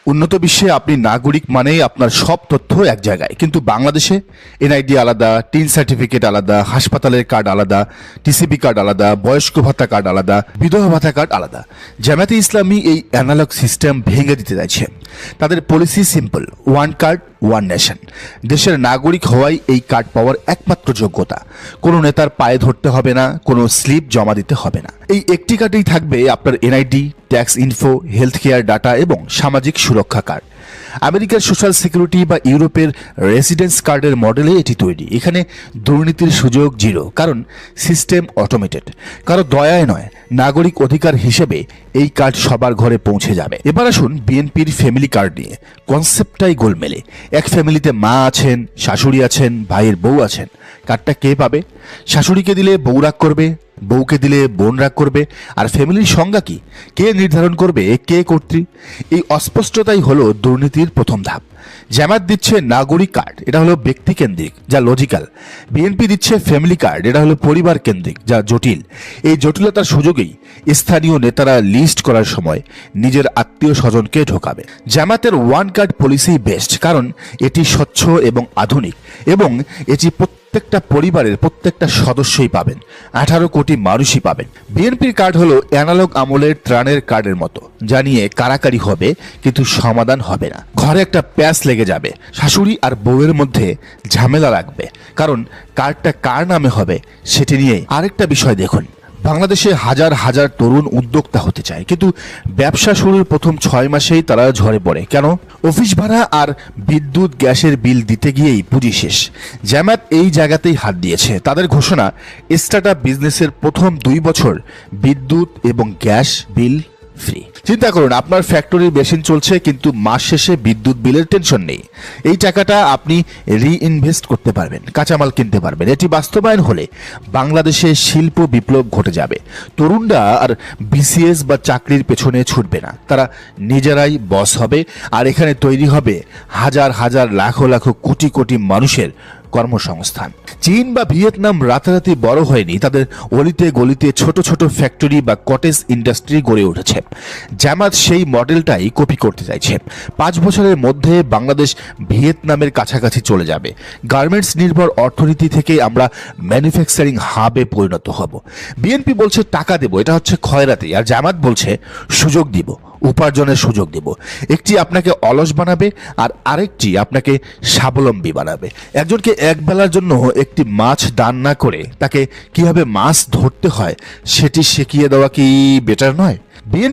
উন্নত বিশ্বে আপনি নাগরিক মানেই আপনার সব তথ্য এক জায়গায়, কিন্তু বাংলাদেশে এনআইডি আলাদা, টিন সার্টিফিকেট আলাদা, হাসপাতালের কার্ড আলাদা, টিসিবি কার্ড আলাদা, বয়স্ক ভাতা কার্ড আলাদা, বিধবা ভাতা কার্ড আলাদা। জামায়াতে ইসলামী এই অ্যানালগ সিস্টেম ভেঙে দিতে চাইছে। তাদের policy simple, one card one nation. দেশের নাগরিক হওয়াই এই কার্ড পাওয়ার একমাত্র যোগ্যতা। কোনো নেতার পায়ে ধরতে হবে না, কোনো স্লিপ জমা দিতে হবে না। এই একটি কার্ডেই থাকবে আপনার NID, tax info, health care data এবং সামাজিক সুরক্ষা কার্ড। আমেরিকার সোশ্যাল সিকিউরিটি বা ইউরোপের রেসিডেন্স কার্ডের মডেলে এটি তৈরি। এখানে দুর্নীতির সুযোগ জিরো, কারণ সিস্টেম অটোমেটেড। কারো দয়ায় নয়, নাগরিক অধিকার হিসেবে এই কার্ড সবার ঘরে পৌঁছে যাবে। এবার আসুন বিএনপির ফ্যামিলি কার্ড নিয়ে। কনসেপ্টটাই গোলমেলে। এক ফ্যামিলিতে মা আছেন, শাশুড়ি আছেন, ভাইয়ের বউ আছেন। কার্ডটা কে পাবে? শাশুড়িকে দিলে বউ রাগ করবে, বউকে দিলে বোন রাগ করবে। আর ফ্যামিলির সংজ্ঞা কি? কে নির্ধারণ করবে কে কর্ত্রী? এই অস্পষ্টতাই হলো দুর্নীতির প্রথম ধাপ। জামায়াত দিচ্ছে নাগরিক কার্ড, এটা হলো ব্যক্তি কেন্দ্রিক, যা লজিক্যাল। বিএনপি দিচ্ছে ফ্যামিলি কার্ড, এটা হলো পরিবার কেন্দ্রিক, যা জটিল। এই জটিলতার সুযোগেই স্থানীয় নেতারা লিস্ট করার সময় নিজের আত্মীয় স্বজনকে ঢোকাবে। জামায়াতের ওয়ান কার্ড পলিসি বেস্ট, কারণ এটি স্বচ্ছ এবং আধুনিক, এবং এটি প্রত্যেকটা পরিবারের প্রত্যেকটা সদস্যই পাবেন, 18 কোটি মানুষই পাবেন। বিএনপির কার্ড হলো অ্যানালগ আমলের ত্রাণের কার্ডের মতো, যা নিয়ে কারাকারি হবে কিন্তু সমাধান হবে না। ঘরে একটা প্যাচ লেগে যাবে, শাশুড়ি আর বউয়ের মধ্যে ঝামেলা লাগবে, কারণ কার্ডটা কার নামে হবে সেটি নিয়ে। আরেকটা বিষয় দেখুন, বাংলাদেশে হাজার হাজার তরুণ উদ্যোক্তা হতে চায়, কিন্তু ব্যবসা শুরুর প্রথম 6 মাসেই তারা ঝরে পড়ে। কেন? অফিস ভাড়া আর বিদ্যুৎ গ্যাসের বিল দিতে গিয়েই পুঁজি শেষ। জামায়াত এই জায়গাতেই হাত দিয়েছে। তাদের ঘোষণা, স্টার্টআপ বিজনেসের প্রথম 2 বছর বিদ্যুৎ এবং গ্যাস বিল ফ্রি। চিন্তা করুন, আপনার ফ্যাক্টরির মেশিন চলছে, কিন্তু মাস শেষে বিদ্যুৎ বিলের টেনশন নেই। এই টাকাটা আপনি রিইনভেস্ট করতে পারবেন, কাঁচামাল কিনতে পারবেন। এটি বাস্তবায়ন হলে বাংলাদেশে শিল্প বিপ্লব ঘটে যাবে। তরুণরা আর বিসিএস বা চাকরির পেছনে ছুটবে না, তারা নিজেরাই বস হবে। আর এখানে তৈরি হবে হাজার হাজার লাখো লাখো কোটি কোটি মানুষের কর্মসংস্থান। চীন বা ভিয়েতনাম রাতারাতি বড় হয়নি, তাদের অলিতে গলিতে ছোট ছোট ফ্যাক্টরি বা কটেজ ইন্ডাস্ট্রি গড়ে উঠেছে। জামাত সেই মডেলটাই কপি করতে চাইছে। 5 বছরের মধ্যে বাংলাদেশ ভিয়েতনামের কাছাকাছি চলে যাবে। গার্মেন্টস নির্ভর অর্থনীতি থেকে আমরা ম্যানুফ্যাকচারিং হাবে পরিণত হব। বিএনপি বলছে টাকা দেব, এটা হচ্ছে খয়রাতি। আর জামাত বলছে সুযোগ দিব, উপার্জনের সুযোগ দেব। একটি আপনাকে অলস বানাবে, আর আরেকটি আপনাকে স্বাবলম্বী বানাবে। একজনকে এক বেলার জন্য একটি মাছ দান না করে তাকে কিভাবে মাছ ধরতে হয় সেটি শিখিয়ে দেওয়া কি বেটার নয়?